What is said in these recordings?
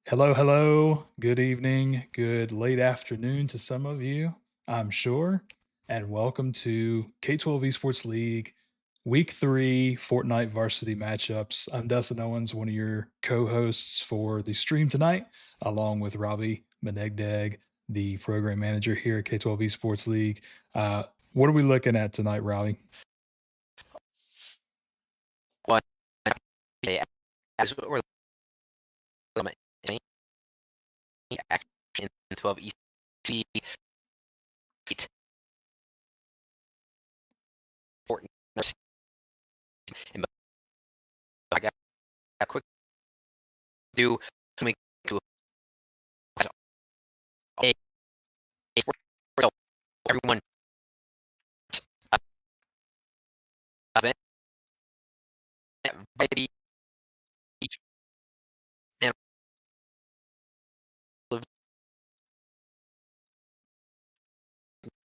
Hello, hello. Good evening. Good late afternoon to some of you, I'm sure. And welcome to K12 Esports League Week 3 Fortnite Varsity matchups. I'm Dustin Owens, one of your co hosts for the stream tonight, along with Robbie Menegdeg, the program manager here at K12 Esports League. What are we looking at tonight, Robbie? One as we're looking at action in 12 EC Fortnite. And I got a quick do to make to a so everyone event maybe each and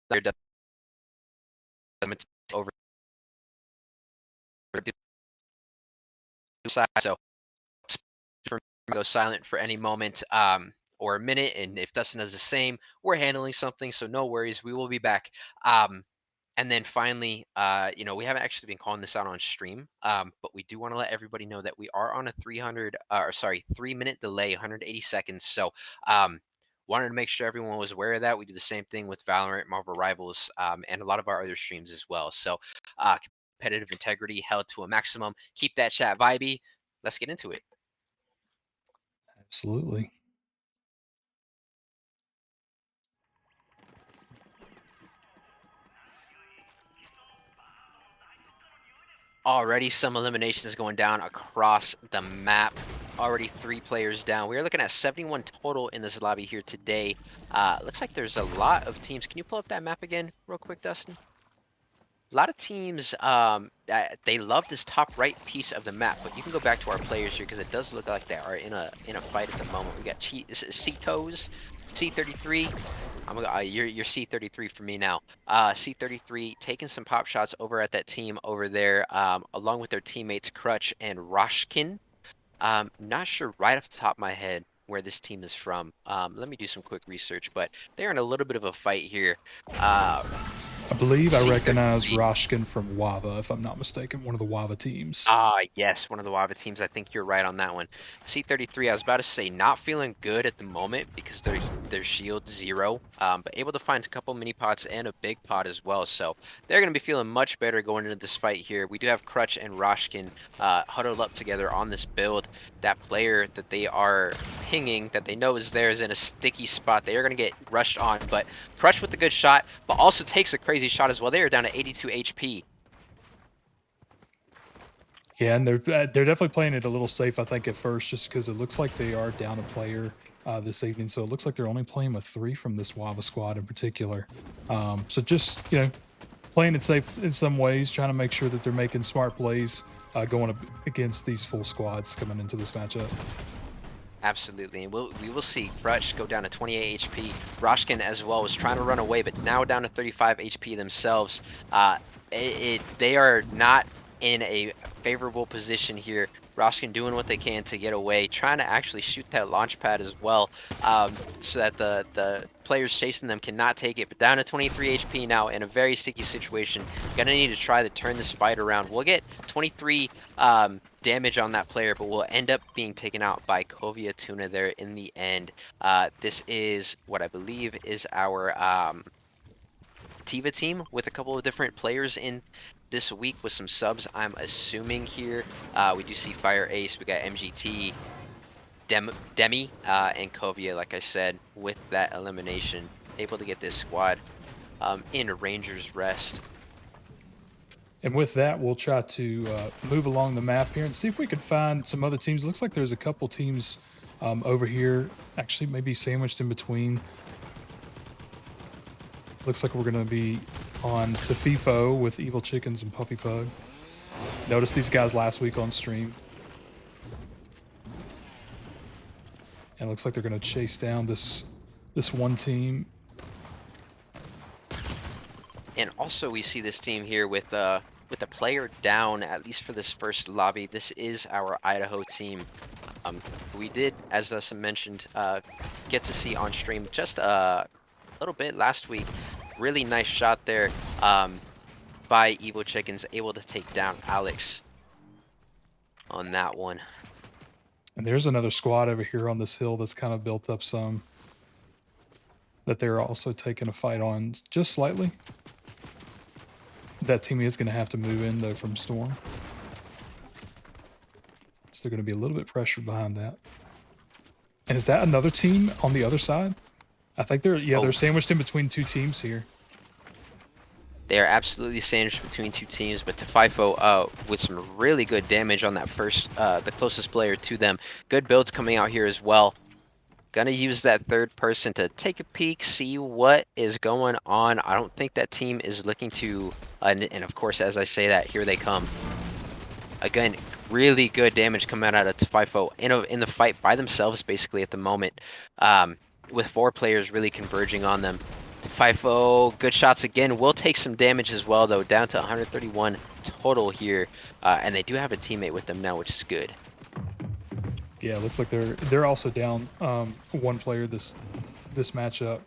their development over the side. So go silent for any moment or a minute, and if Dustin does the same, we're handling something, so no worries, we will be back. And then finally, we haven't actually been calling this out on stream, but we do want to let everybody know that we are on a 3-minute delay, 180 seconds. So wanted to make sure everyone was aware of that. We do the same thing with Valorant, Marvel Rivals, and a lot of our other streams as well. So competitive integrity held to a maximum. Keep that chat vibey. Let's get into it. Absolutely. Already some eliminations going down across the map. Already 3 players down. We are looking at 71 total in this lobby here today. Looks like there's a lot of teams. Can you pull up that map again real quick, Dustin? A lot of teams, they love this top right piece of the map, but you can go back to our players here because it does look like they are in a fight at the moment. We got C-Toes, C33. You're C33 for me now. C33 taking some pop shots over at that team over there, along with their teammates Crutch and Roshkin. Not sure right off the top of my head where this team is from. Let me do some quick research, but they're in a little bit of a fight here. I believe I recognize C33. Roshkin from Wava, if I'm not mistaken, one of the Wava teams. Yes, one of the Wava teams. I think you're right on that one. C33, I was about to say, not feeling good at the moment because their shield 0, but able to find a couple mini pots and a big pot as well. So they're going to be feeling much better going into this fight here. We do have Crutch and Roshkin huddled up together on this build. That player that they are pinging, that they know is there, is in a sticky spot. They are going to get rushed on, but Crutch with a good shot, but also takes a crazy shot as well. They are down to 82 HP. Yeah, and they're definitely playing it a little safe, I think, at first, just because it looks like they are down a player this evening. So it looks like they're only playing with 3 from this Wava squad in particular. So just playing it safe in some ways, trying to make sure that they're making smart plays going up against these full squads coming into this matchup. Absolutely, and we will see Crutch go down to 28 HP. Roshkin as well was trying to run away, but now down to 35 HP themselves. They are not in a favorable position here. Roshkin doing what they can to get away, trying to actually shoot that launch pad as well, so that the players chasing them cannot take it. But down to 23 HP now in a very sticky situation. Gonna need to try to turn this fight around. We'll get 23 damage on that player, but will end up being taken out by Kovia Tuna there in the end. This is what I believe is our Tiva team with a couple of different players in this week with some subs, I'm assuming here. We do see Fire Ace, we got MGT, Demi, and Kovia, like I said, with that elimination, able to get this squad in a Ranger's rest. And with that, we'll try to move along the map here and see if we can find some other teams. Looks like there's a couple teams over here, actually maybe sandwiched in between. Looks like we're going to be on to FIFO with Evil Chickens and Puppy Pug. Noticed these guys last week on stream. And it looks like they're going to chase down this one team. And also we see this team here with a player down, at least for this first lobby. This is our Idaho team. We did, as I mentioned, get to see on stream just little bit last week. Really nice shot there by Evo Chickens, able to take down Alex on that one. And there's another squad over here on this hill that's kind of built up some that they're also taking a fight on just slightly. That team is going to have to move in though from Storm. So they're going to be a little bit pressured behind that. And is that another team on the other side? I think they're sandwiched in between two teams here. They are absolutely sandwiched between two teams, but Tefifo with some really good damage on that first, the closest player to them. Good builds coming out here as well. Gonna use that third person to take a peek, see what is going on. I don't think that team is looking to, and of course, as I say that, here they come. Again, really good damage coming out of Tefifo in the fight by themselves, basically at the moment, with 4 players really converging on them. FIFO, good shots again, will take some damage as well though, down to 131 total here, and they do have a teammate with them now, which is good. Yeah, it looks like they're also down one player this matchup,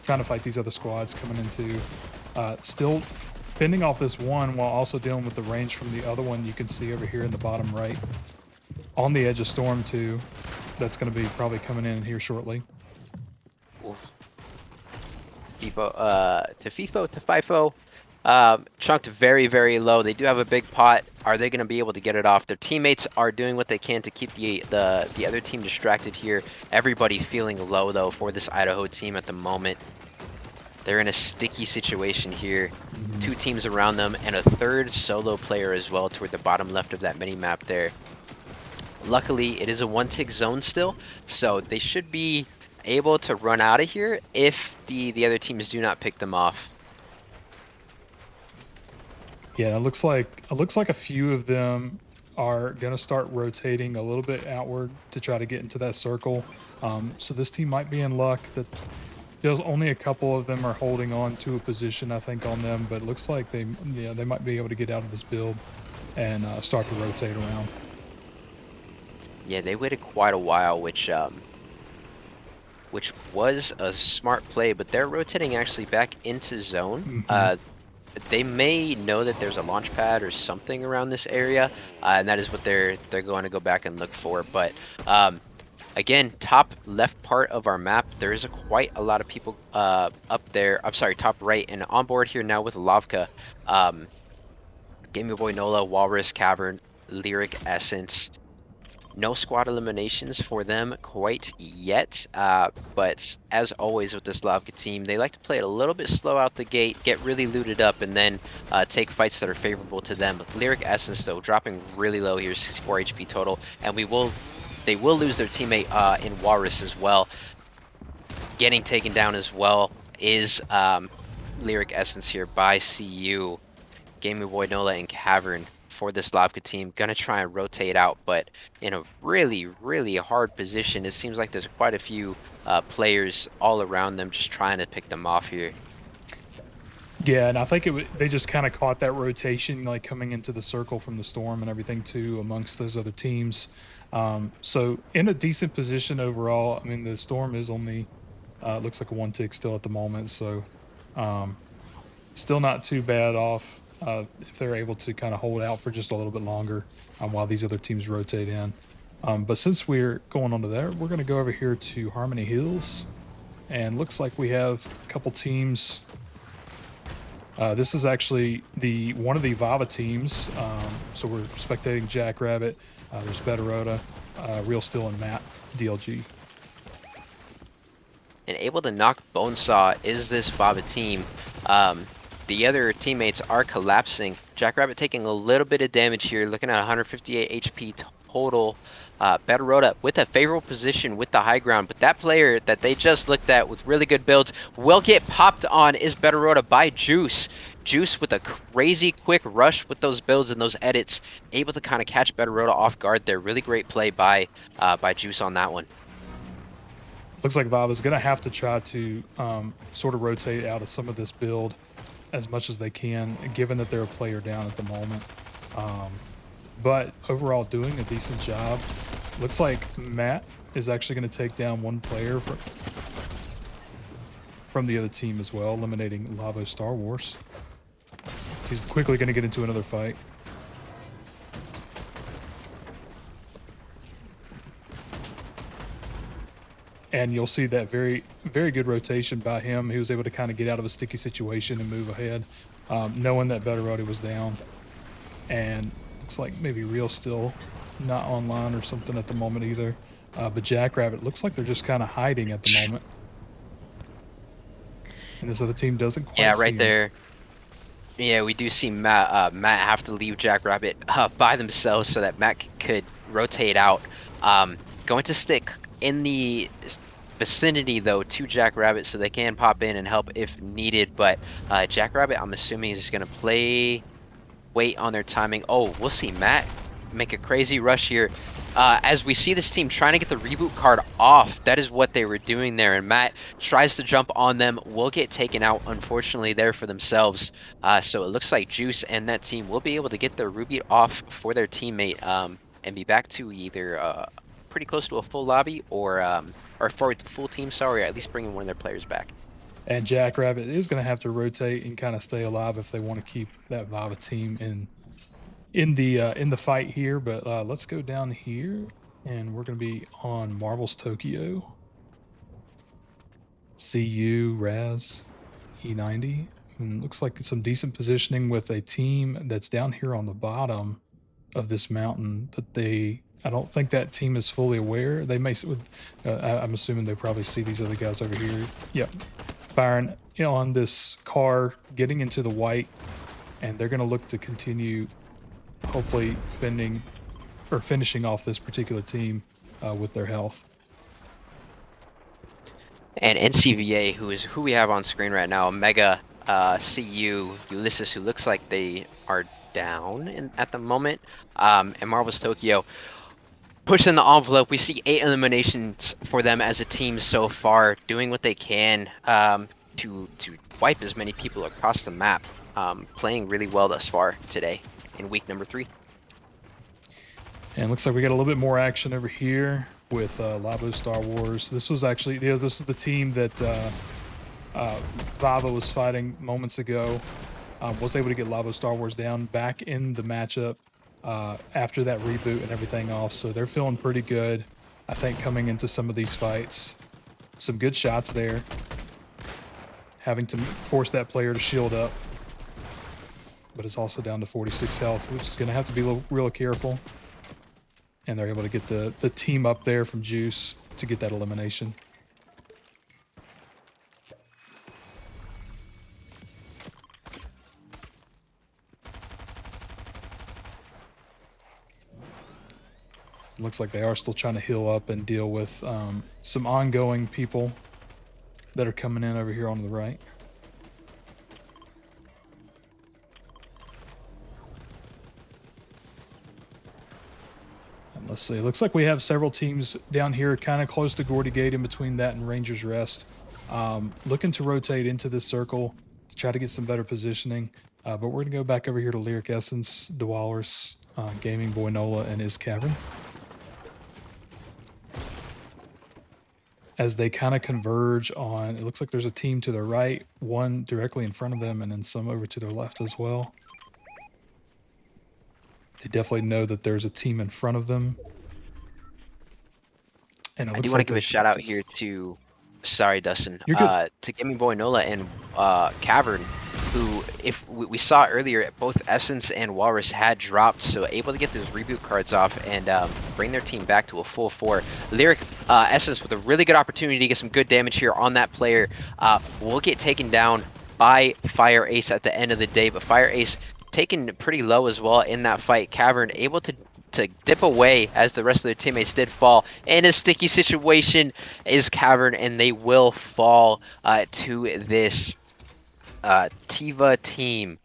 trying to fight these other squads coming into. Still fending off this one while also dealing with the range from the other one you can see over here in the bottom right. On the edge of Storm too. That's going to be probably coming in here shortly. Tefifo, chunked very, very low. They do have a big pot. Are they going to be able to get it off? Their teammates are doing what they can to keep the other team distracted here. Everybody feeling low, though, for this Idaho team at the moment. They're in a sticky situation here. 2 teams around them, and a third solo player as well toward the bottom left of that mini-map there. Luckily, it is a 1-tick zone still, so they should be able to run out of here if the other teams do not pick them off. Yeah, it looks like a few of them are going to start rotating a little bit outward to try to get into that circle. So this team might be in luck that there's only a couple of them are holding on to a position, I think, on them, but it looks like they might be able to get out of this build and start to rotate around. Yeah, they waited quite a while, which was a smart play, but they're rotating actually back into zone. They may know that there's a launch pad or something around this area, and that is what they're going to go back and look for. But again, top left part of our map, there is quite a lot of people up there. I'm sorry, top right, and on board here now with Lavka, Gamey Boy Nola, Walrus, Cavern, Lyric Essence. No squad eliminations for them quite yet, but as always with this Lavka team, they like to play it a little bit slow out the gate, get really looted up, and then take fights that are favorable to them. Lyric Essence, though, dropping really low here, 64 HP total, and they will lose their teammate in Walrus as well. Getting taken down as well is Lyric Essence here by CU. Gamey Boy Nola and Cavern for this Lavka team. Gonna try and rotate out, but in a really, really hard position. It seems like there's quite a few players all around them just trying to pick them off here. Yeah, and I think they just kind of caught that rotation, like coming into the circle from the Storm and everything too, amongst those other teams. So in a decent position overall. I mean, the Storm is only looks like a 1-tick still at the moment, so still not too bad off if they're able to kind of hold out for just a little bit longer while these other teams rotate in. But since we're going on to there, we're going to go over here to Harmony Hills, and looks like we have a couple teams. This is actually one of the Vava teams. So we're spectating Jackrabbit. There's Betterota, Real Steel, and Matt DLG. And able to knock Bonesaw is this Vava team. The other teammates are collapsing. Jackrabbit taking a little bit of damage here, looking at 158 HP total. Betterota with a favorable position with the high ground, but that player that they just looked at with really good builds will get popped on is Betterota by Juice. Juice with a crazy quick rush with those builds and those edits, able to kind of catch Betterota off guard there. Really great play by Juice on that one. Looks like Vava's going to have to try to sort of rotate out of some of this build as much as they can, given that they're a player down at the moment. But overall, doing a decent job. Looks like Matt is actually going to take down one player from the other team as well, eliminating Lavo Star Wars. He's quickly going to get into another fight. And you'll see that very, very good rotation by him. He was able to kind of get out of a sticky situation and move ahead, knowing that Betterati was down. And looks like maybe Real still not online or something at the moment either. But Jackrabbit looks like they're just kind of hiding at the moment. And this other team doesn't Yeah, quite see right him. there. Yeah, we do see Matt have to leave Jackrabbit by themselves so that Matt could rotate out. Going to stick in the vicinity though to Jackrabbit so they can pop in and help if needed. But Jackrabbit, I'm assuming, is going to wait on their timing. Oh, we'll see Matt make a crazy rush here. As we see this team trying to get the reboot card off, that is what they were doing there. And Matt tries to jump on them, will get taken out, unfortunately, there for themselves. So it looks like Juice and that team will be able to get their reboot off for their teammate and be back to either pretty close to a full lobby or for full team, sorry, or at least bringing one of their players back. And Jackrabbit is going to have to rotate and kind of stay alive if they want to keep that Viva team in the fight here. But let's go down here, and we're going to be on Marbles Tokyo. CU Raz E90. And looks like some decent positioning with a team that's down here on the bottom of this mountain that I don't think that team is fully aware. They may I'm assuming they probably see these other guys over here. Yep, firing on this car, getting into the white, and they're going to look to continue, hopefully finishing off this particular team with their health. And NCVA, who we have on screen right now, Mega, CU, Ulysses, who looks like they are down at the moment, and Marvel's Tokyo pushing the envelope. We see 8 eliminations for them as a team so far, doing what they can to wipe as many people across the map, playing really well thus far today in week number 3. And looks like we got a little bit more action over here with Labo Star Wars. This was actually, this is the team that Vava was fighting moments ago. Was able to get Labo Star Wars down back in the matchup after that reboot and everything else. So they're feeling pretty good, I think, coming into some of these fights. Some good shots there. Having to force that player to shield up. But it's also down to 46 health, which is going to have to be real careful. And they're able to get the team up there from Juice to get that elimination. Looks like they are still trying to heal up and deal with some ongoing people that are coming in over here on the right. Let's see. It looks like we have several teams down here kind of close to Gordy Gate, in between that and Ranger's Rest. Looking to rotate into this circle to try to get some better positioning. But we're going to go back over here to Lyric Essence, Dwallers, Gaming Boy Nola, and Is Cavern. As they kind of converge on, it looks like there's a team to their right, one directly in front of them, and then some over to their left as well. They definitely know that there's a team in front of them. And I do want to give a shout out here to, sorry, Dustin, to Gaming Boy Nola and Cavern, who, if we saw earlier, both Essence and Walrus had dropped, so able to get those reboot cards off and bring their team back to a full 4. Lyric Essence with a really good opportunity to get some good damage here on that player. Will get taken down by Fire Ace at the end of the day, but Fire Ace taken pretty low as well in that fight. Cavern able to dip away as the rest of their teammates did fall. In a sticky situation is Cavern, and they will fall to this Tiva team.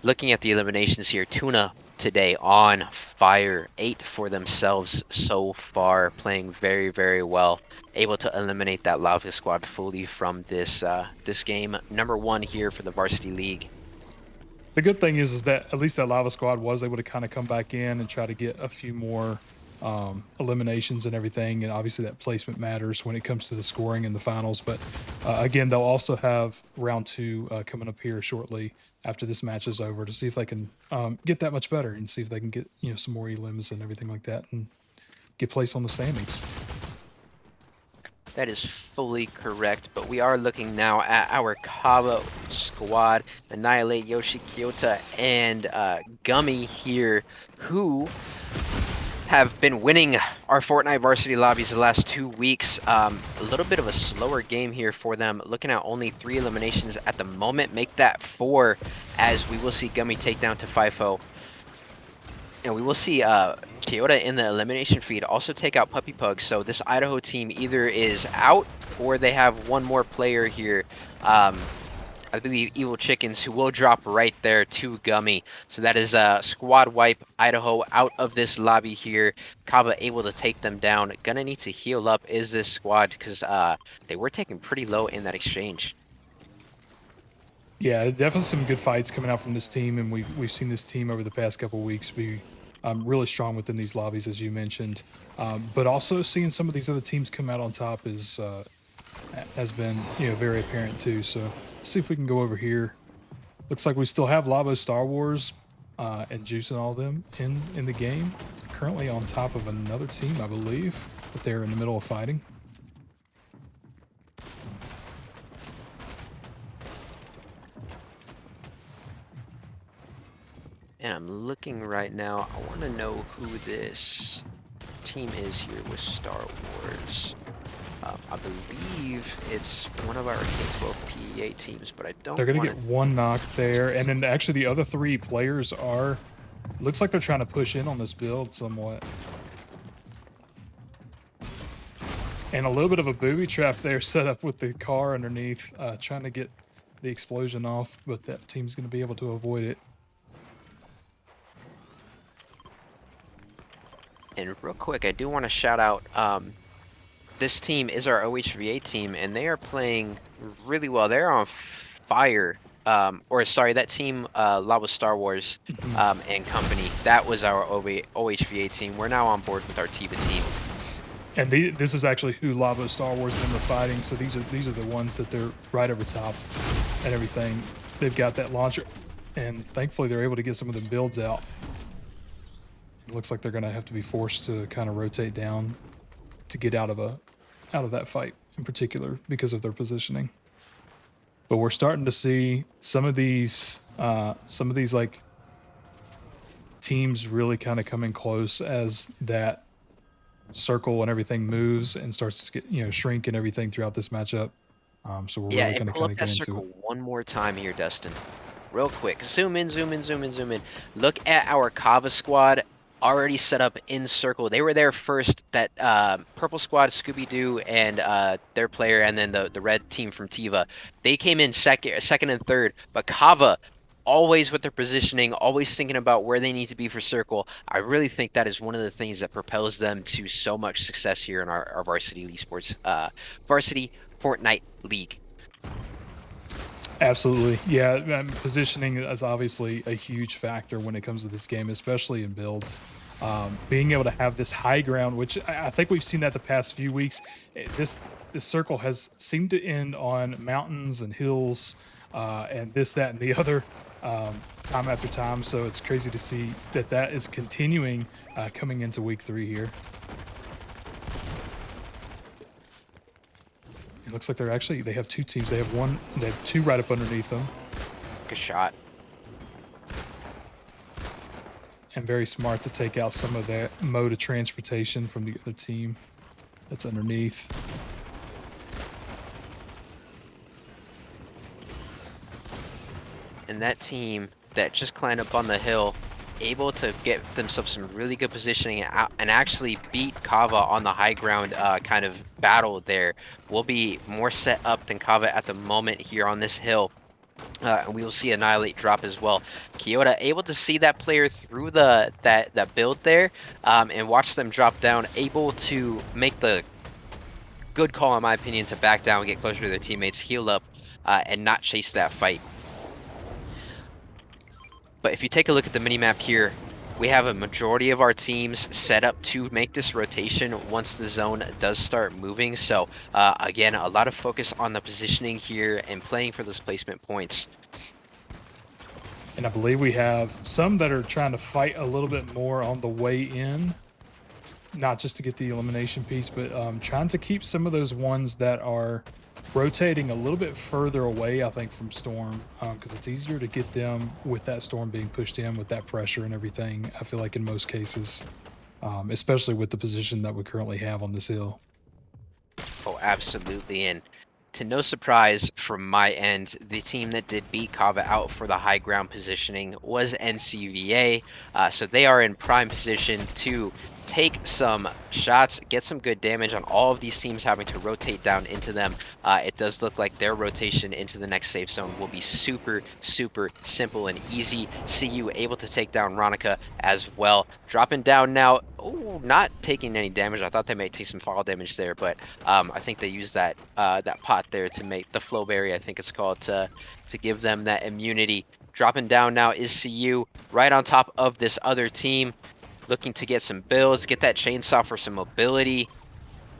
Looking at the eliminations here, Tuna today on fire, 8 for themselves so far, playing very, very well. Able to eliminate that Lava squad fully from this this game. Number 1 here for the Varsity League. The good thing is that at least that Lava squad was able to kind of come back in and try to get a few more eliminations and everything, and obviously that placement matters when it comes to the scoring in the finals. But again, they'll also have round two coming up here shortly after this match is over to see if they can get that much better and see if they can get some more elims and everything like that and get placed on the standings. That is fully correct, but we are looking now at our Kava squad, Annihilate, Yoshi, Kyota, and Gummy here, who have been winning our Fortnite varsity lobbies the last 2 weeks. A little bit of a slower game here for them, looking at only 3 eliminations at the moment. Make that 4, as we will see Gummy take down to FIFO. And we will see Kyota in the elimination feed also take out Puppy Pug. So this Idaho team either is out or they have one more player here. I believe Evil Chickens, who will drop right there to Gummy. So that is a squad wipe. Idaho out of this lobby here. Kava able to take them down. Gonna need to heal up is this squad because they were taken pretty low in that exchange. Yeah, definitely some good fights coming out from this team, and we've seen this team over the past couple of weeks be really strong within these lobbies, as you mentioned. But also seeing some of these other teams come out on top is has been very apparent too. So let's see if we can go over here. Looks like we still have Labo Star Wars and Juice and all of them in the game. Currently on top of another team, I believe, but they're in the middle of fighting. And I'm looking right now. I want to know who this team is here with Star Wars. I believe it's one of our K12 PEA teams, but I don't. They're gonna get one knock there, and then actually the other 3 players are. Looks like they're trying to push in on this build somewhat. And a little bit of a booby trap there set up with the car underneath, trying to get the explosion off, but that team's going to be able to avoid it. And real quick, I do want to shout out, this team is our OHVA team, and they are playing really well. They're on fire. Or sorry, that team, Lava Star Wars and company, that was our OHVA team. We're now on board with our Tiva team. And this is actually who Labo Star Wars and them are fighting. So these are the ones that they're right over top and everything. They've got that launcher, and thankfully they're able to get some of the builds out. It looks like they're going to have to be forced to kind of rotate down to get out of that fight in particular because of their positioning. But we're starting to see some of these like teams really kind of coming close as that circle and everything moves and starts to get shrink and everything throughout this matchup. So we're really going to kind of get into it. One more time here, Dustin. Real quick, zoom in, zoom in, zoom in, zoom in. Look at our Kava squad already set up in circle. They were there first. That purple squad, Scooby-Doo, and their player, and then the red team from Tiva. They came in second and third, but Kava always with their positioning, always thinking about where they need to be for circle. I really think that is one of the things that propels them to so much success here in our Varsity Esports, Varsity Fortnite League. Absolutely. Yeah, positioning is obviously a huge factor when it comes to this game, especially in builds. Being able to have this high ground, which I think we've seen that the past few weeks. This circle has seemed to end on mountains and hills and this, that, and the other time after time. So it's crazy to see that is continuing coming into week 3 here. It looks like they have 2 teams. They have 2 right up underneath them. Good shot. And very smart to take out some of that mode of transportation from the other team that's underneath. And that team that just climbed up on the hill, able to get themselves some really good positioning and actually beat Kava on the high ground kind of battle there. Will be more set up than Kava at the moment here on this hill. And we will see Annihilate drop as well. Kyota able to see that player through that build there and watch them drop down, able to make the good call in my opinion to back down, get closer to their teammates, heal up, and not chase that fight. But if you take a look at the minimap here, we have a majority of our teams set up to make this rotation once the zone does start moving. So again, a lot of focus on the positioning here and playing for those placement points. And I believe we have some that are trying to fight a little bit more on the way in, not just to get the elimination piece, but trying to keep some of those ones that are rotating a little bit further away, I think, from Storm, because it's easier to get them with that Storm being pushed in with that pressure and everything. I feel like in most cases, especially with the position that we currently have on this hill. Oh, absolutely. And to no surprise from my end, the team that did beat Kava out for the high ground positioning was NCVA. So they are in prime position to take some shots, get some good damage on all of these teams having to rotate down into them. It does look like their rotation into the next safe zone will be super, super simple and easy. CU able to take down Ronica as well. Dropping down now. Oh, not taking any damage. I thought they might take some fall damage there, but I think they use that pot there to make the flowberry, I think it's called, to give them that immunity. Dropping down now is CU right on top of this other team, looking to get some builds, get that chainsaw for some mobility.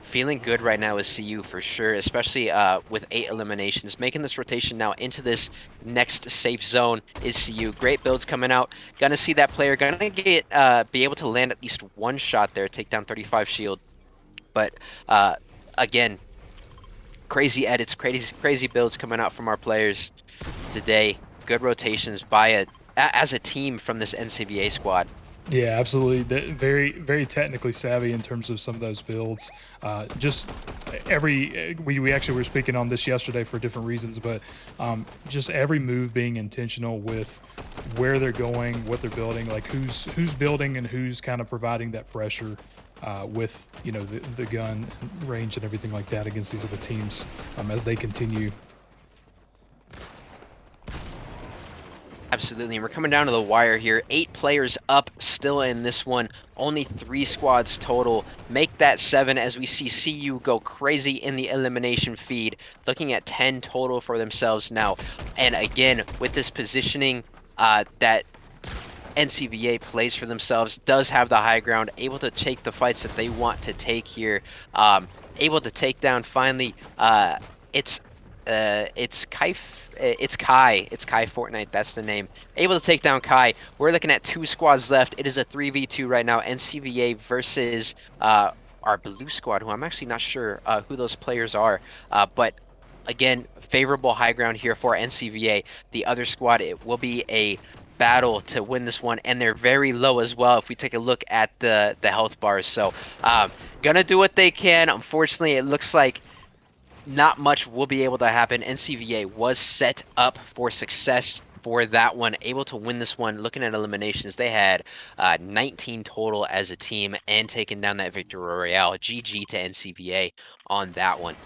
Feeling good right now is CU for sure, especially with 8 eliminations. Making this rotation now into this next safe zone is CU. Great builds coming out. Gonna see that player gonna get be able to land at least one shot there, take down 35 shield. But uh, again, crazy edits, crazy builds coming out from our players today. Good rotations by as a team from this NCBA squad. Yeah, absolutely. Very, very technically savvy in terms of some of those builds. Just we actually were speaking on this yesterday for different reasons, but just every move being intentional with where they're going, what they're building, like who's building and who's kind of providing that pressure with the gun range and everything like that against these other teams as they continue. Absolutely, and we're coming down to the wire here. 8 players up still in this one. Only 3 squads total. Make that 7 as we see CU go crazy in the elimination feed. Looking at 10 total for themselves now. And again, with this positioning that NCVA plays for themselves, does have the high ground, able to take the fights that they want to take here, able to take down finally. It's it's Kai Fortnite. That's the name. Able to take down Kai. We're looking at 2 squads left. It is a 3v2 right now. NCVA versus our blue squad, who I'm actually not sure who those players are, but. Again, favorable high ground here for NCVA. The other squad, it will be a battle to win this one, and they're very low as well if we take a look at the health bars. So gonna do what they can. Unfortunately, it looks like not much will be able to happen. NCVA was set up for success for that one, able to win this one. Looking at eliminations, they had 19 total as a team and taking down that victory royale. GG to NCVA on that one.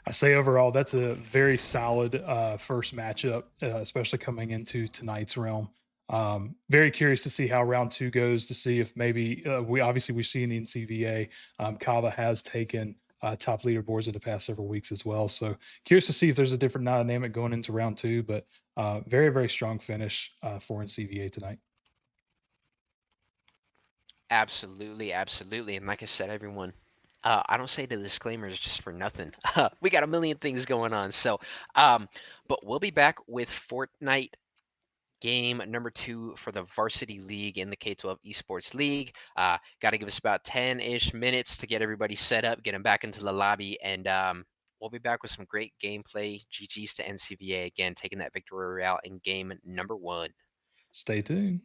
I say overall, that's a very solid first matchup, especially coming into tonight's realm. Very curious to see how round two goes. To see if maybe we've seen in CVA, Kava has taken top leaderboards in the past several weeks as well. So curious to see if there's a different dynamic going into round two. But very very strong finish for NCVA tonight. Absolutely, absolutely. And like I said, everyone, I don't say the disclaimers just for nothing. We got a million things going on. So, um, but we'll be back with Fortnite game number 2 for the Varsity League in the K12 Esports League. Got to give us about 10-ish minutes to get everybody set up, get them back into the lobby, and we'll be back with some great gameplay. GG's to NCVA again, taking that victory royale in game number 1. Stay tuned.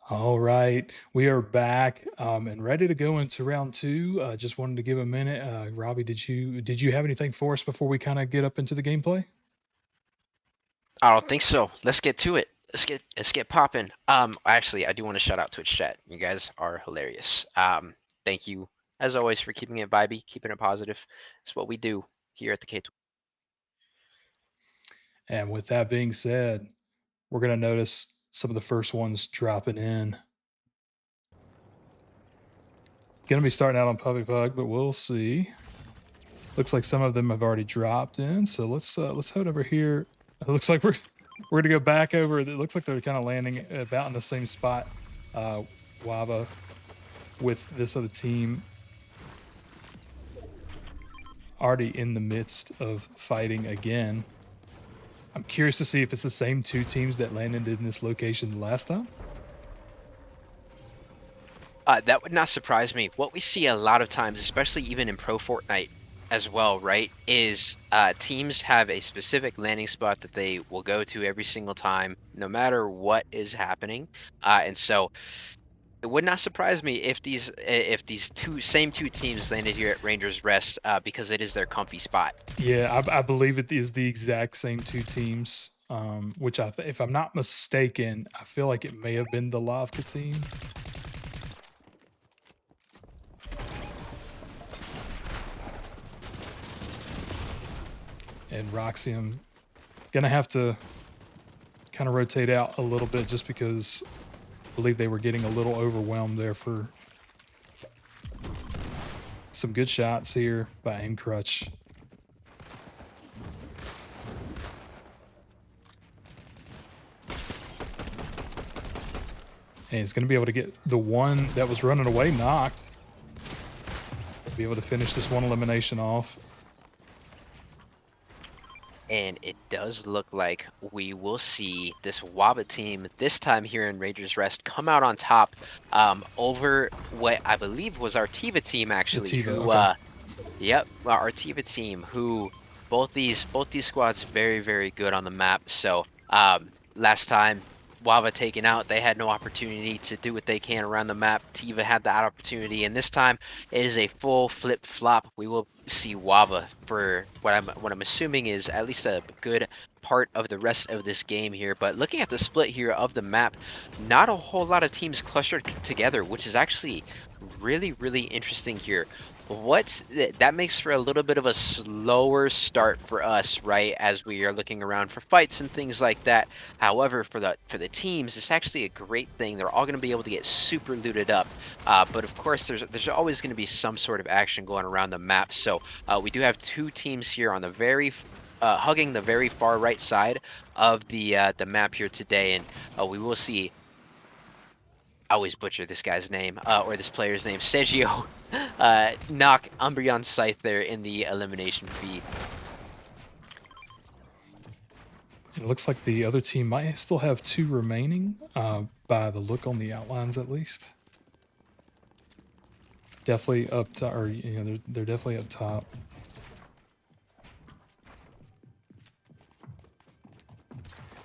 All right, we are back and ready to go into round two. Just wanted to give a minute. Robbie, did you have anything for us before we kind of get up into the gameplay? I don't think so. Let's get to it. Let's get popping. Actually, I do want to shout out Twitch chat. You guys are hilarious. Thank you as always for keeping it vibey, keeping it positive. It's what we do here at the K12. And with that being said, we're gonna notice some of the first ones dropping in. Gonna be starting out on Puppy Pug, but we'll see. Looks like some of them have already dropped in, so let's head over here. It looks like we're gonna go back over. It looks like they're kind of landing about in the same spot. Uh, Wava with this other team already in the midst of fighting again. I'm curious to see if it's the same two teams that landed in this location last time. That would not surprise me. What we see a lot of times, especially even in Pro Fortnite as well, right, is teams have a specific landing spot that they will go to every single time, no matter what is happening. And so it would not surprise me if these two teams landed here at Rangers Rest because it is their comfy spot. Yeah, I believe it is the exact same two teams. Which if I'm not mistaken, I feel like it may have been the Lavka team. And Roxium gonna have to kind of rotate out a little bit just because I believe they were getting a little overwhelmed there for some good shots here by Aim Crutch. And he's going to be able to get the one that was running away knocked. Be able to finish this one elimination off. And it does look like we will see this Waba team this time here in Rangers Rest come out on top over what I believe was our Tiva team actually, Tiva, who okay. yep, our Tiva team, who both these squads very good on the map. So last time Wava taken out, they had no opportunity to do what they can around the map. Tiva had that opportunity, and this time it is a full flip flop. We will see Wava for what I'm assuming is at least a good part of the rest of this game here. But looking at the split here of the map, not a whole lot of teams clustered together, which is actually really interesting here. That makes for a little bit of a slower start for us, right? As we are looking around for fights and things like that. However, for the teams, it's actually a great thing. They're all going to be able to get super looted up. But of course, there's always going to be some sort of action going around the map. So we do have two teams here on the hugging the very far right side of the map here today, and we will see. I always butcher this guy's name, or this player's name, Sergio, knock Umbreon Scythe there in the elimination feed. It looks like the other team might still have two remaining, by the look on the outlines at least. Definitely up top, or they're definitely up top.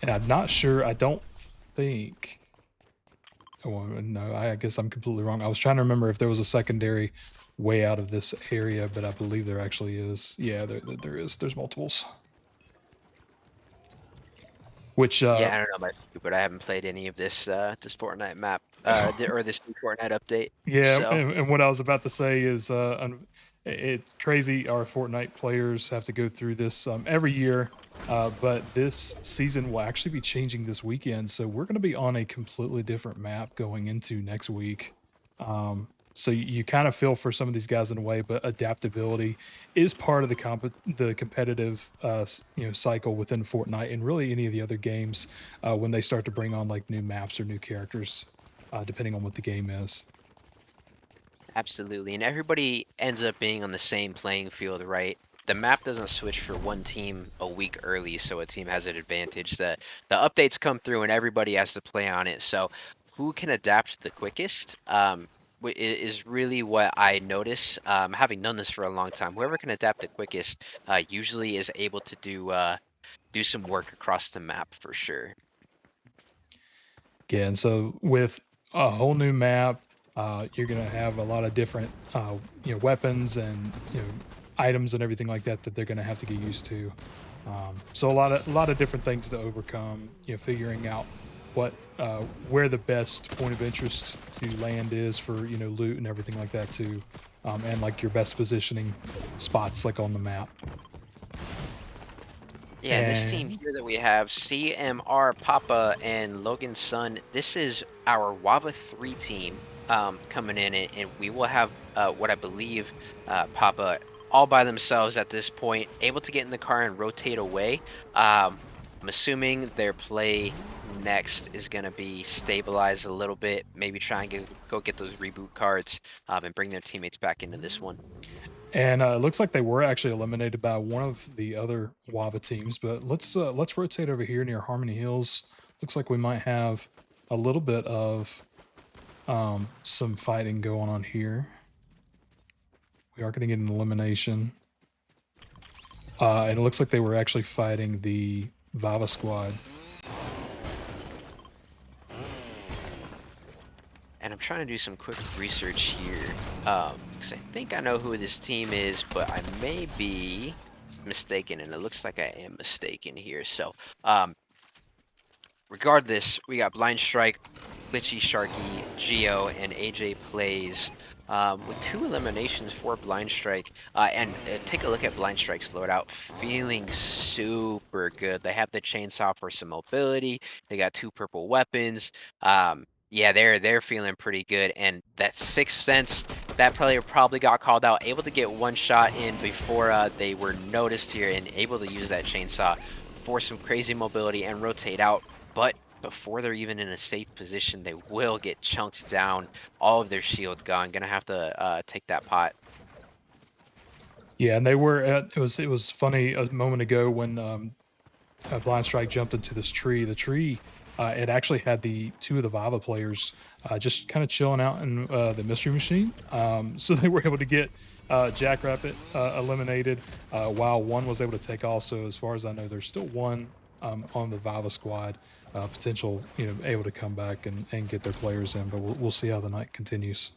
And I'm not sure. I don't think. Oh, no, I guess I'm completely wrong. I was trying to remember if there was a secondary way out of this area, but I believe there actually is. Yeah, there is. There's multiples. Which, Yeah, I don't know about you, but I haven't played any of this Fortnite map, or this new Fortnite update. yeah, So and what I was about to say is, it's crazy. Our Fortnite players have to go through this every year, but this season will actually be changing this weekend. So we're going to be on a completely different map going into next week. So you kind of feel for some of these guys in a way, but adaptability is part of the competitive cycle within Fortnite and really any of the other games when they start to bring on like new maps or new characters, depending on what the game is. absolutely, and everybody ends up being on the same playing field, right? The map doesn't switch for one team a week early, so a team has an advantage. The updates come through, and everybody has to play on it. So, who can adapt the quickest? Is really what I notice. Having done this for a long time, whoever can adapt the quickest usually is able to do some work across the map for sure. Yeah, and so with a whole new map. You're gonna have a lot of different, weapons and items and everything like that that they're gonna have to get used to. So a lot of different things to overcome. Figuring out where the best point of interest to land is for loot and everything like that too, and like your best positioning spots like on the map. Yeah, and this team And here that we have, CMR, Papa, and Logan Sun, this is our Wava 3 team coming in, and we will have what I believe Papa all by themselves at this point, able to get in the car and rotate away. I'm assuming their play next is going to be stabilize a little bit, maybe try and go get those reboot cards and bring their teammates back into this one. it looks like they were actually eliminated by one of the other Wava teams. But let's rotate over here near Harmony Hills. Looks like we might have a little bit of some fighting going on here. We are going to get an elimination. And it looks like they were actually fighting the Vava squad. And I'm trying to do some quick research here, because I think I know who this team is, but I may be mistaken, and it looks like I am mistaken here. So, regardless, we got Blind Strike, Glitchy Sharky, Geo, and AJ Plays. With 2 eliminations for Blind Strike. And take a look at Blind Strike's loadout. Feeling super good. They have the chainsaw for some mobility. They got 2 purple weapons. Yeah, they're feeling pretty good. And that Sixth Sense, that player probably got called out. Able to get 1 shot in before they were noticed here, and able to use that chainsaw for some crazy mobility and rotate out. But before they're even in a safe position, they will get chunked down. All of their shield gone. Gonna have to take that pot. Yeah, and they were at, it was funny a moment ago when Blind Strike jumped into this tree. The tree, it actually had the two of the Vava players just kind of chilling out in the mystery machine. So they were able to get Jackrabbit eliminated, while one was able to take off. So as far as I know, there's still one on the Vava squad, potential, able to come back and get their players in. But we'll see how the night continues.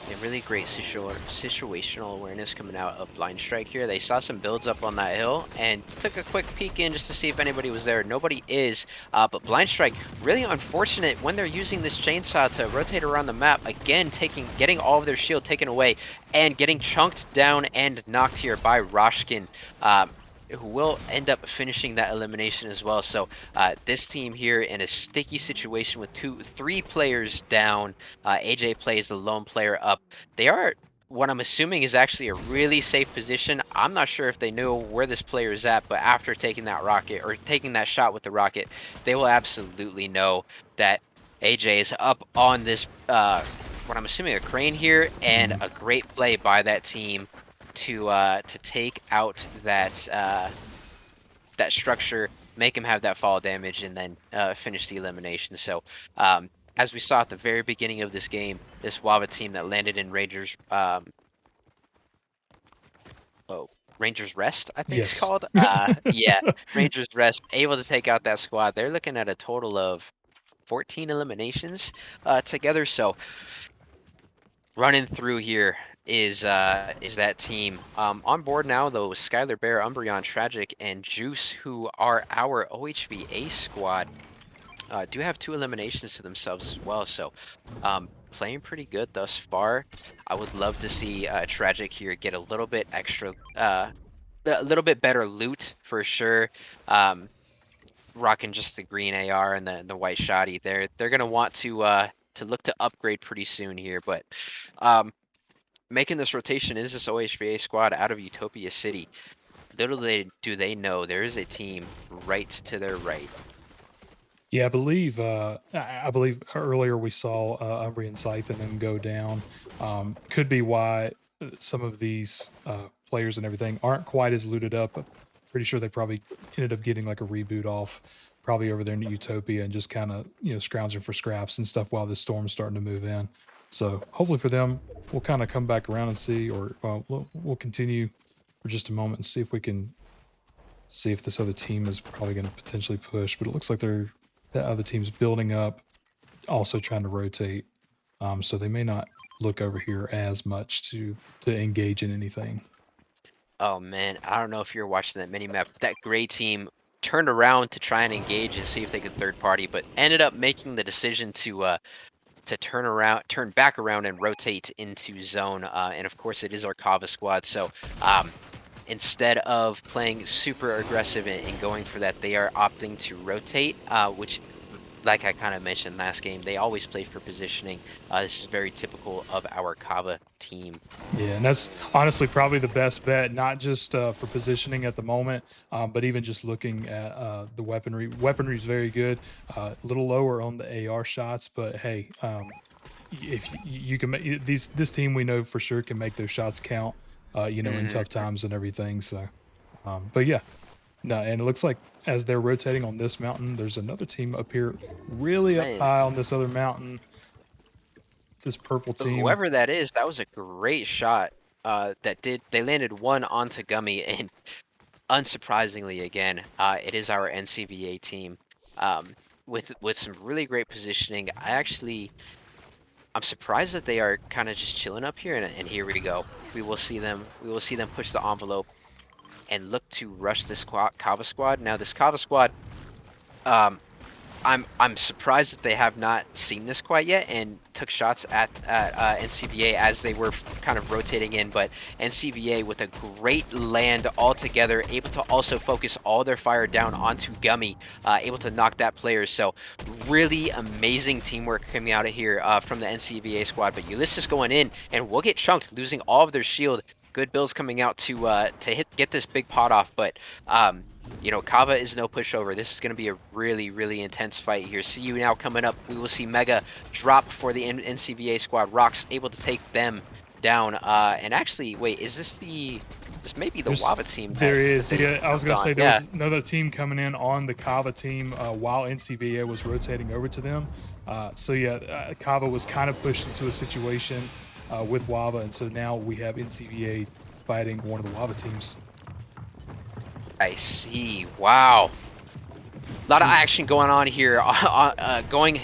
A really great situational awareness coming out of Blind Strike here. They saw some builds up on that hill and took a quick peek in just to see if anybody was there. Nobody is, but Blind Strike, really unfortunate when they're using this chainsaw to rotate around the map. Again, getting all of their shield taken away and getting chunked down and knocked here by Roshkin. Who will end up finishing that elimination as well. So this team here in a sticky situation with 3 players down. AJ plays the lone player up. They are what I'm assuming is actually a really safe position. I'm not sure if they know where this player is at, but after taking that rocket or taking that shot with the rocket, they will absolutely know that AJ is up on this what I'm assuming a crane here, and Mhm. a great play by that team to take out that structure, make him have that fall damage, and then finish the elimination. So as we saw at the very beginning of this game, this Wava team that landed in oh, Rangers Rest, I think it's Yes. called. Yeah, Rangers Rest, able to take out that squad. They're looking at a total of 14 eliminations together. So running through here is that team. On board now though, Skylar Bear, Umbreon, Tragic, and Juice, who are our OHVA squad, do have 2 eliminations to themselves as well. So playing pretty good thus far. I would love to see Tragic here get a little bit extra, a little bit better loot for sure. Rocking just the green AR and the white shotty. They're gonna want to look to upgrade pretty soon here, but um, making this rotation is this OHVA squad out of Utopia City. Little do they know there is a team right to their right. Yeah, I believe earlier we saw Umbreon Scythe and them go down. Could be why some of these players and everything aren't quite as looted up. Pretty sure they probably ended up getting like a reboot off, probably over there in Utopia, and just kind of scrounging for scraps and stuff while this storm's starting to move in. So hopefully for them, we'll kind of come back around and see, or we'll continue for just a moment and see if we can see if this other team is probably going to potentially push. But it looks like they're the other team's building up, also trying to rotate. So they may not look over here as much to engage in anything. Oh man, I don't know if you're watching that mini map. That gray team turned around to try and engage and see if they could third party, but ended up making the decision to turn back around and rotate into zone. And of course, it is our Kava squad. So um, instead of playing super aggressive and going for that, they are opting to rotate, which, like I kind of mentioned last game, they always play for positioning. This is very typical of our Kava team. Yeah, and that's honestly probably the best bet, not just for positioning at the moment, but even just looking at the weaponry. Weaponry is very good, a little lower on the AR shots, but hey, if you can make this team, we know for sure can make those shots count, in Mhm. tough times and everything. So, but yeah, no, and it looks like as they're rotating on this mountain, there's another team up here, really up Man, high on this other mountain. This purple team. whoever that is, that was a great shot. They landed one onto Gummy, and unsurprisingly, again, it is our NCVA team, um, with some really great positioning. I'm surprised that they are kind of just chilling up here, and here we go. We will see them. We will see them push the envelope and look to rush this Kava squad. Now, this Kava squad, um, I'm surprised that they have not seen this quite yet and took shots at NCVA as they were kind of rotating in. But NCVA with a great land altogether, able to also focus all their fire down onto Gummy, able to knock that player. So really amazing teamwork coming out of here from the NCVA squad. But Ulysses going in and will get chunked, losing all of their shield. Good builds coming out to get this big pot off, but Kava is no pushover. This is going to be a really, really intense fight here. See you now coming up. We will see Mega drop for the NCVA squad. Rox able to take them down. And actually, wait, this may be the There's Wava team there that is. they Yeah, I was jumped gonna on. say there was Yeah, another team coming in on the Kava team while NCBA was rotating over to them. So yeah, Kava was kind of pushed into a situation with Wava, and so now we have NCBA fighting one of the Wava teams. I see. Wow. A lot of action going on here. Going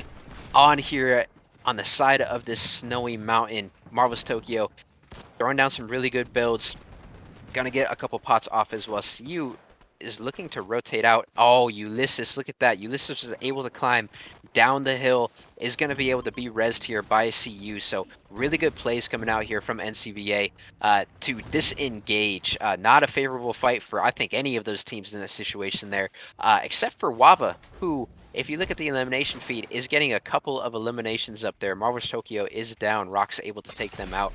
on here on the side of this snowy mountain. Marvel's Tokyo throwing down some really good builds. Gonna get a couple pots off as well. CU is looking to rotate out. Oh, Ulysses, look at that. Ulysses is able to climb down the hill, is gonna be able to be rezzed here by CU. So really good plays coming out here from NCVA to disengage. Not a favorable fight for, I think, any of those teams in this situation there, except for Wava, who, if you look at the elimination feed, is getting a couple of eliminations up there. Marvel's Tokyo is down. Rock's able to take them out.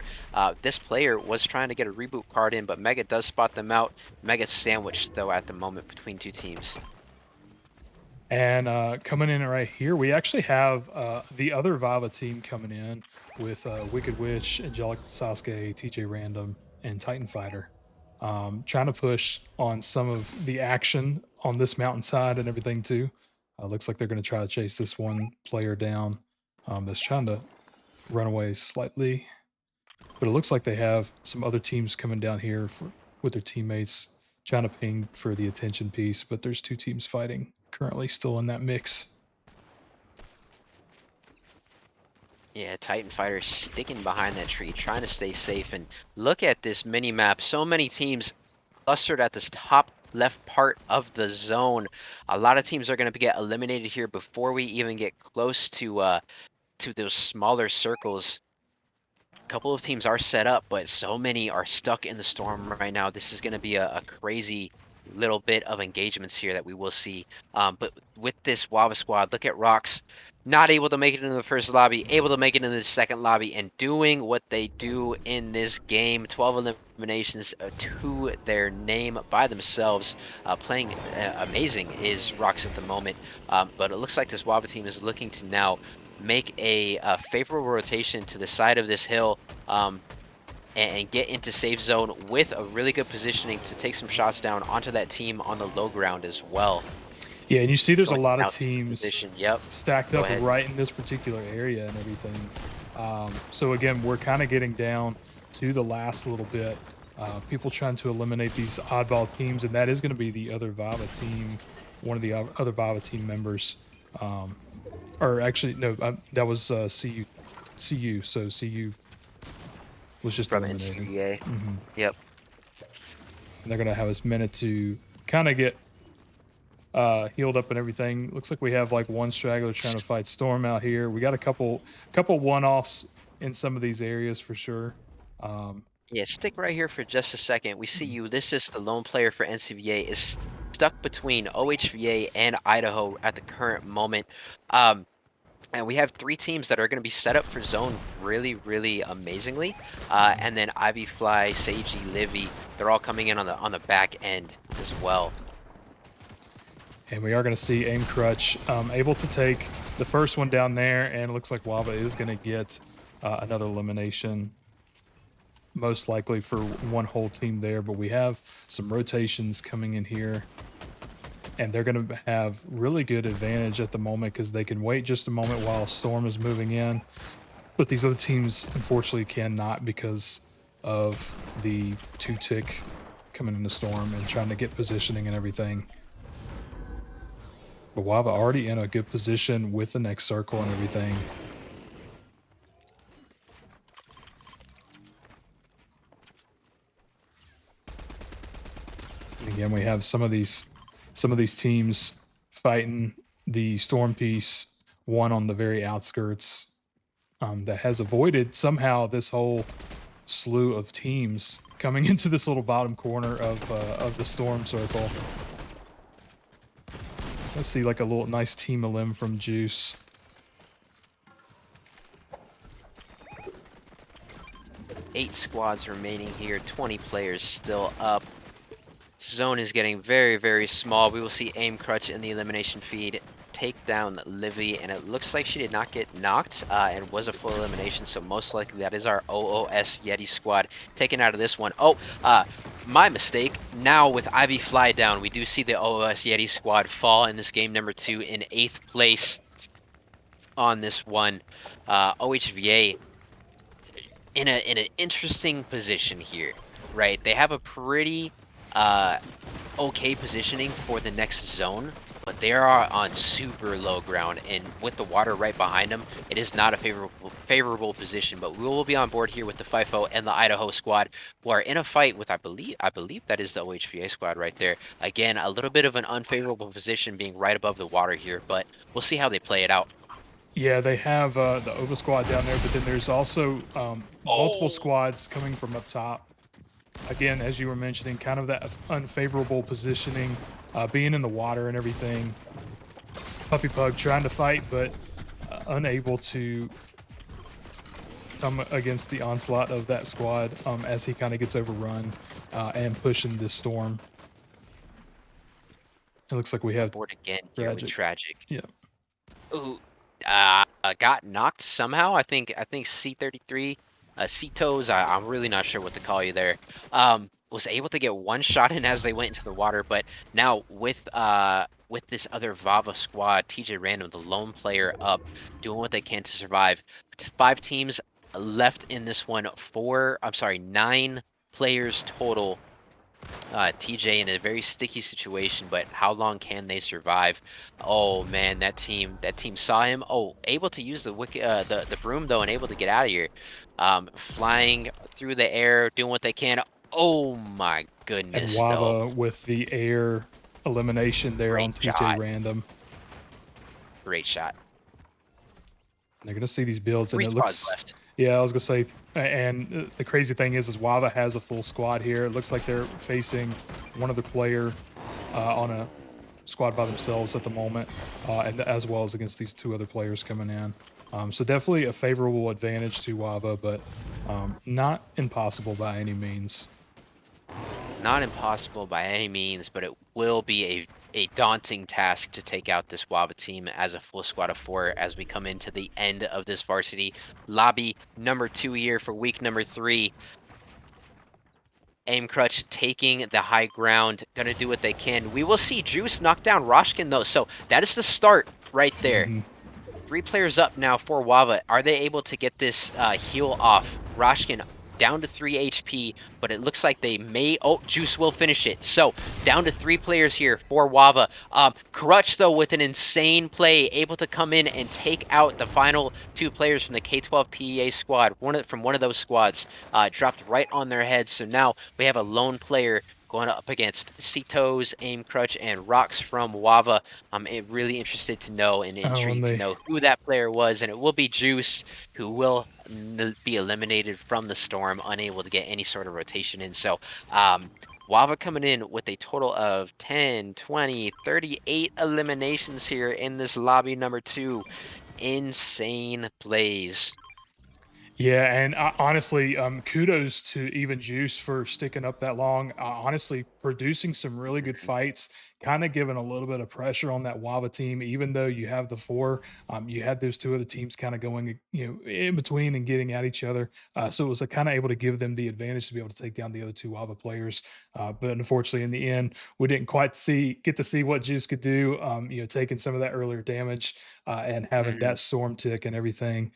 This player was trying to get a reboot card in, but Mega does spot them out. Mega's sandwiched, though, at the moment between two teams. And coming in right here, we actually have the other Vava team coming in with Wicked Witch, Angelic Sasuke, TJ Random, and Titan Fighter. Trying to push on some of the action on this mountainside and everything too. Looks like they're going to try to chase this one player down that's trying to run away slightly. But it looks like they have some other teams coming down here with their teammates trying to ping for the attention piece. But there's two teams fighting currently still in that mix. Yeah, Titan Fighter sticking behind that tree, trying to stay safe. And look at this mini map. So many teams clustered at this top left part of the zone. A lot of teams are going to get eliminated here before we even get close to those smaller circles. Couple of teams are set up, but so many are stuck in the storm right now. This is going to be a crazy little bit of engagements here that we will see. But with this Wava squad, look at Rox, not able to make it into the first lobby, able to make it into the second lobby, and doing what they do in this game. 12 eliminations to their name by themselves. Playing amazing is Rox at the moment. But it looks like this Wava team is looking to now make a favorable rotation to the side of this hill, and get into safe zone with a really good positioning to take some shots down onto that team on the low ground as well. Yeah, and you see there's a Going lot of out to teams position. Yep. stacked Go up ahead. right in this particular area and everything. So again, we're kind of getting down to the last little bit. People trying to eliminate these oddball teams, and that is going to be the other Vava team, one of the other Vava team members. Or actually, no, that was CU. So CU was just from eliminated. NCBA. Hmm. Yep. And they're gonna have us minute to kind of get healed up and everything. Looks like we have like one straggler trying to fight Storm out here. We got a couple one-offs in some of these areas for sure. Um, Yeah, stick right here for just a second. We see you. This is the lone player for NCBA is stuck between OHVA and Idaho at the current moment. Um, and we have three teams that are going to be set up for zone really, really amazingly. And then Ivy Fly, Seiji, Livy, they're all coming in on the back end as well. and we are going to see Aim Crutch able to take the first one down there, and it looks like Wava is going to get another elimination, most likely for one whole team there. But we have some rotations coming in here, and they're going to have really good advantage at the moment because they can wait just a moment while Storm is moving in. But these other teams, unfortunately, cannot because of the two tick coming into Storm and trying to get positioning and everything. But Wava already in a good position with the next circle and everything. And again, we have some of these teams fighting the Storm piece, one on the very outskirts that has avoided somehow this whole slew of teams coming into this little bottom corner of the Storm circle. Let's see, like a little nice team elim from Juice. Eight squads remaining here, 20 players still up. Zone is getting very, very small. We will see Aim Crutch in the elimination feed take down Livy, and it looks like she did not get knocked and was a full elimination, so most likely that is our OOS Yeti squad taken out of this one. Oh, my mistake. Now with Ivy Fly down, we do see the OOS Yeti squad fall in this game number 2 in 8th place on this one. OHVA in an interesting position here, right? They have a pretty okay positioning for the next zone, but they are on super low ground, and with the water right behind them, it is not a favorable position. But we will be on board here with the FIFO and the Idaho squad, who are in a fight with I believe that is the OHVA squad right there. Again, a little bit of an unfavorable position being right above the water here, but we'll see how they play it out. Yeah, they have the OVA squad down there, but then there's also multiple Oh, squads coming from up top. Again, as you were mentioning, kind of that unfavorable positioning, being in the water and everything. Puppy Pug trying to fight, but unable to come against the onslaught of that squad as he kind of gets overrun and pushing this Storm. It looks like we on have board again here with Tragic. Tragic. Yeah. Ooh, got knocked somehow. I think C33, C-toes. I'm really not sure what to call you there. Was able to get one shot in as they went into the water, but now with this other Vava squad, TJ Random, the lone player up, doing what they can to survive. 5 teams left in this one. Nine players total. TJ in a very sticky situation, but how long can they survive? Oh man, that team saw him. Oh, able to use the broom though, and able to get out of here. Flying through the air, doing what they can. Oh my And goodness, though. Wava with the air elimination there Great on TJ shot. Random. Great shot. They're going to see these builds, and 3 it squads looks, left. yeah, I was going to say, and the crazy thing is Wava has a full squad here. It looks like they're facing one other player on a squad by themselves at the moment, and as well as against these 2 other players coming in. So definitely a favorable advantage to Wava, but not impossible by any means. Not impossible by any means, but it will be a daunting task to take out this Waba team as a full squad of 4 as we come into the end of this varsity lobby number 2 here for week number 3. Aim Crutch taking the high ground, gonna do what they can. We will see Juice knock down Roshkin though, so that is the start right there. Hmm. 3 players up now for Wava. Are they able to get this heal off? Roshkin down to 3 HP, but it looks like they may. Oh, Juice will finish it. So down to 3 players here for Wava. Crutch, though, with an insane play, able to come in and take out the final 2 players from the K12 PEA squad. From one of those squads dropped right on their heads. So now we have a lone player going up against Cito's, Aim Crutch, and Rocks from Wava. I'm really interested to know and Oh, and intrigued to they know who that player was, and it will be Juice, who will be eliminated from the storm, unable to get any sort of rotation in. So, Wava coming in with a total of 10, 20, 38 eliminations here in this lobby number 2. Insane plays. Yeah, and honestly, kudos to even Juice for sticking up that long. Honestly, producing some really good Mhm, fights, kind of giving a little bit of pressure on that Wava team. Even though you have the four, you had those two other teams kind of going, in between and getting at each other. So it was kind of able to give them the advantage to be able to take down the other two Wava players. But unfortunately, in the end, we didn't quite get to see what Juice could do. Taking some of that earlier damage and having mhm. that storm tick and everything.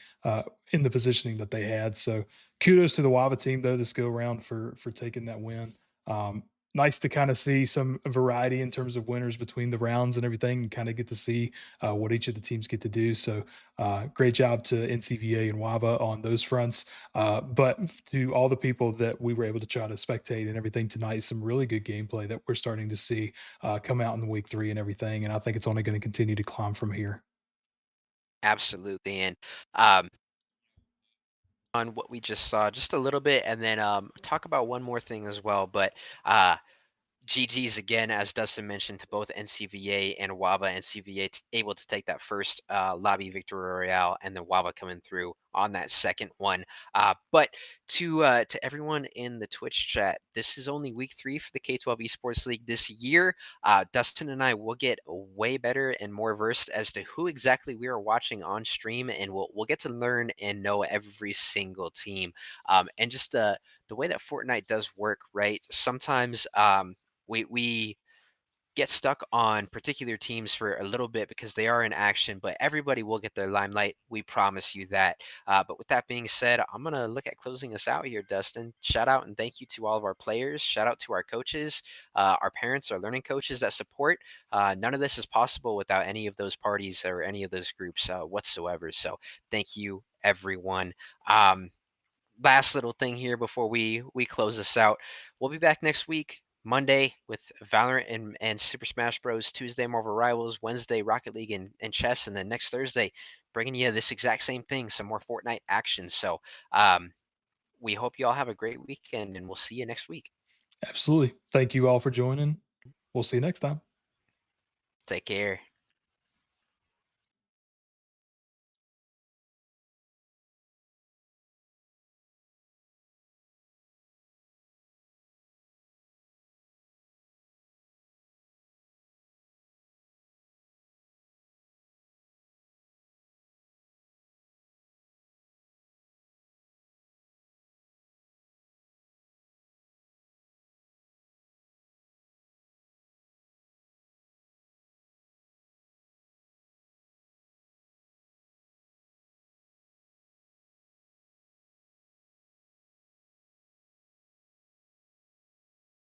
In the positioning that they had. So kudos to the Wava team though this go around for taking that win. Um, Nice to kind of see some variety in terms of winners between the rounds and everything, and kind of get to see what each of the teams get to do. So great job to NCVA and Wava on those fronts. But to all the people that we were able to try to spectate and everything tonight, some really good gameplay that we're starting to see come out in the week 3 and everything. And I think it's only going to continue to climb from here. Absolutely, and, um, on what we just saw just a little bit, and then, talk about one more thing as well, but, uh GG's again, as Dustin mentioned, to both NCVA and WABA. NCVA able to take that first lobby victory royale, and then WABA coming through on that second one. But to everyone in the Twitch chat, this is only week 3 for the K12 Esports League this year. Dustin and I will get way better and more versed as to who exactly we are watching on stream, and we'll get to learn and know every single team. And just the way that Fortnite does work, right? Sometimes we get stuck on particular teams for a little bit because they are in action, but everybody will get their limelight. We promise you that. But with that being said, I'm going to look at closing us out here, Dustin. Shout out and thank you to all of our players. Shout out to our coaches, our parents, our learning coaches that support. None of this is possible without any of those parties or any of those groups whatsoever. So thank you, everyone. Um, Last little thing here before we close this out. We'll be back next week, Monday with Valorant and Super Smash Bros. Tuesday, Marvel Rivals. Wednesday, Rocket League and chess, and then next Thursday, bringing you this exact same thing, some more Fortnite action. So we hope you all have a great weekend, and we'll see you next week. Absolutely. Thank you all for joining. We'll see you next time. Take care.